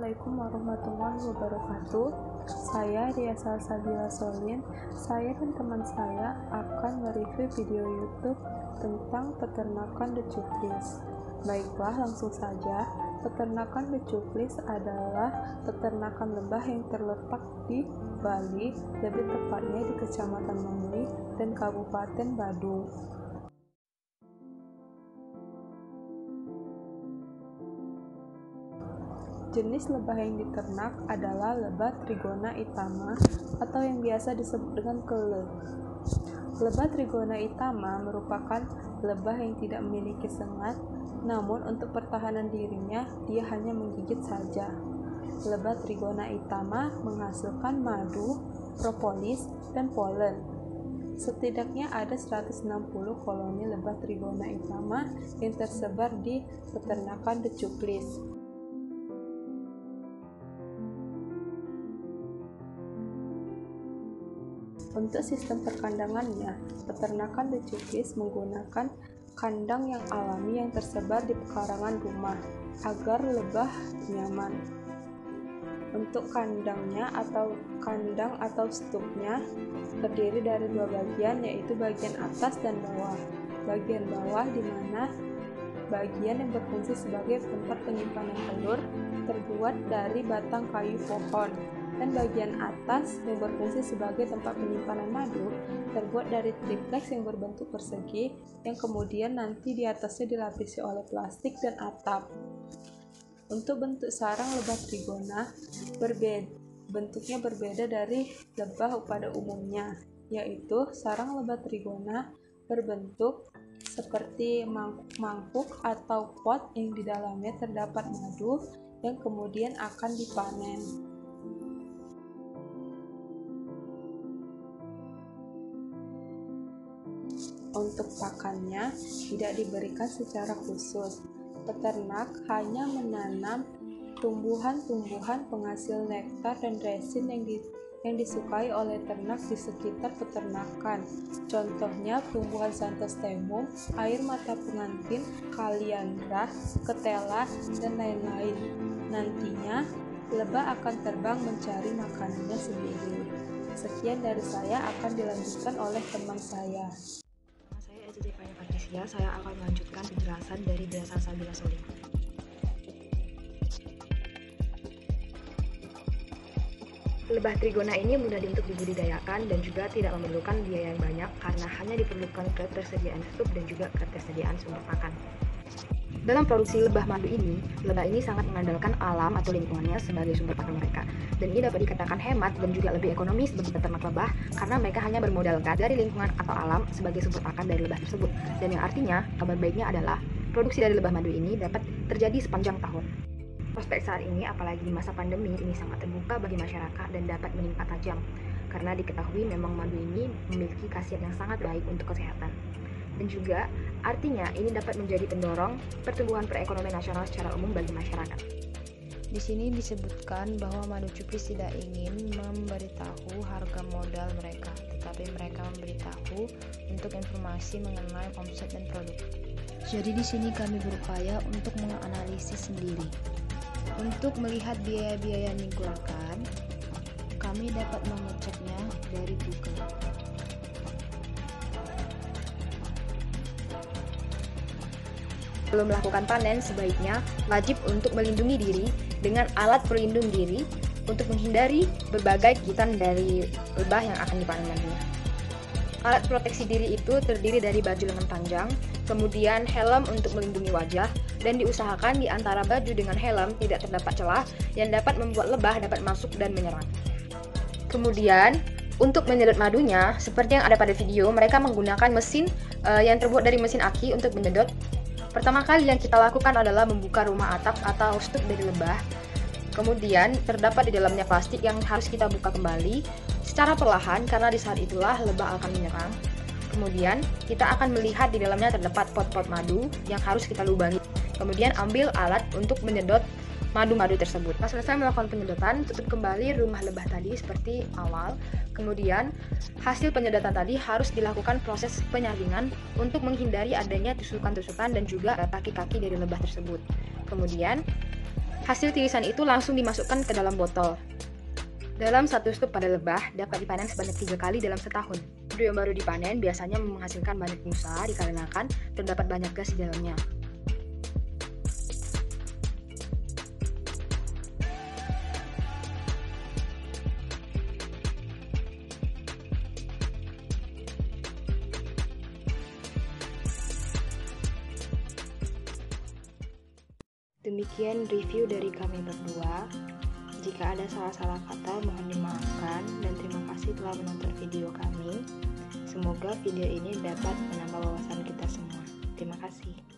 Assalamualaikum warahmatullahi wabarakatuh. Saya Ria Salsabila Solin. Saya dan teman saya akan mereview video YouTube tentang peternakan decuklis. Baiklah, langsung saja. Peternakan decuklis adalah peternakan lebah yang terletak di Bali, lebih tepatnya di Kecamatan Mengui dan Kabupaten Badung. Jenis lebah yang diternak adalah lebah Trigona itama atau yang biasa disebut dengan kele. Lebah Trigona itama merupakan lebah yang tidak memiliki sengat, namun untuk pertahanan dirinya dia hanya menggigit saja. Lebah Trigona itama menghasilkan madu, propolis, dan polen. Setidaknya ada 160 koloni lebah Trigona itama yang tersebar di peternakan decuklis. Untuk sistem perkandangannya, peternakan decuklis menggunakan kandang yang alami yang tersebar di pekarangan rumah agar lebah nyaman. Untuk kandangnya atau kandang atau stupnya terdiri dari dua bagian, yaitu bagian atas dan bawah. Bagian bawah di mana bagian yang berfungsi sebagai tempat penyimpanan telur terbuat dari batang kayu pohon, dan bagian atas yang berfungsi sebagai tempat penyimpanan madu terbuat dari triplex yang berbentuk persegi yang kemudian nanti di atasnya dilapisi oleh plastik dan atap. Untuk bentuk sarang lebah Trigona bentuknya berbeda dari lebah pada umumnya, yaitu sarang lebah Trigona berbentuk seperti mangkuk atau pot yang di dalamnya terdapat madu yang kemudian akan dipanen. Untuk pakannya tidak diberikan secara khusus. Peternak hanya menanam tumbuhan-tumbuhan penghasil nektar dan resin yang disukai oleh ternak di sekitar peternakan. Contohnya tumbuhan Xanthostemum, air mata pengantin, kaliandra, ketela, dan lain-lain. Nantinya lebah akan terbang mencari makanannya sendiri. Sekian dari saya, akan dilanjutkan oleh teman saya. Saya akan melanjutkan penjelasan dari Ria Salsabila Solin. Lebah Trigona ini mudah untuk dibudidayakan dan juga tidak memerlukan biaya yang banyak karena hanya diperlukan ketersediaan stup dan juga ketersediaan sumber pakan. Dalam produksi lebah madu ini, lebah ini sangat mengandalkan alam atau lingkungannya sebagai sumber pakan mereka. Dan ini dapat dikatakan hemat dan juga lebih ekonomis bagi peternak lebah karena mereka hanya bermodalkan dari lingkungan atau alam sebagai sumber pakan dari lebah tersebut. Dan yang artinya, kabar baiknya adalah produksi dari lebah madu ini dapat terjadi sepanjang tahun. Prospek saat ini, apalagi di masa pandemi, ini sangat terbuka bagi masyarakat dan dapat meningkat tajam. Karena diketahui memang madu ini memiliki khasiat yang sangat baik untuk kesehatan. Dan juga artinya ini dapat menjadi pendorong pertumbuhan perekonomian nasional secara umum bagi masyarakat. Di sini disebutkan bahwa madu cuklis tidak ingin memberitahu harga modal mereka, tetapi mereka memberitahu untuk informasi mengenai omset dan produk. Jadi di sini kami berupaya untuk menganalisis sendiri. Untuk melihat biaya-biaya yang dikeluarkan, kami dapat mengeceknya dari Google. Sebelum melakukan panen, sebaiknya wajib untuk melindungi diri dengan alat pelindung diri untuk menghindari berbagai gigitan dari lebah yang akan dipanen nantinya. Alat proteksi diri itu terdiri dari baju lengan panjang, kemudian helm untuk melindungi wajah, dan diusahakan di antara baju dengan helm tidak terdapat celah yang dapat membuat lebah dapat masuk dan menyerang. Kemudian, untuk menyedot madunya, seperti yang ada pada video, mereka menggunakan mesin yang terbuat dari mesin aki untuk menyedot. Pertama kali yang kita lakukan adalah membuka rumah atap atau stup dari lebah. Kemudian terdapat di dalamnya plastik yang harus kita buka kembali secara perlahan karena di saat itulah lebah akan menyerang. Kemudian kita akan melihat di dalamnya terdapat pot-pot madu yang harus kita lubangi. Kemudian ambil alat untuk menyedot madu-madu tersebut. Setelah selesai melakukan penyedotan, tutup kembali rumah lebah tadi seperti awal. Kemudian hasil penyedotan tadi harus dilakukan proses penyaringan untuk menghindari adanya tusukan-tusukan dan juga kaki-kaki dari lebah tersebut. Kemudian Hasil tirisan itu langsung dimasukkan ke dalam botol. Dalam satu stuk pada lebah dapat dipanen sebanyak 3 kali dalam setahun. Madu yang baru dipanen biasanya menghasilkan banyak busa dikarenakan terdapat banyak gas di dalamnya. Demikian review dari kami berdua. Jika ada salah-salah kata mohon dimaafkan dan terima kasih telah menonton video kami. Semoga video ini dapat menambah wawasan kita semua. Terima kasih.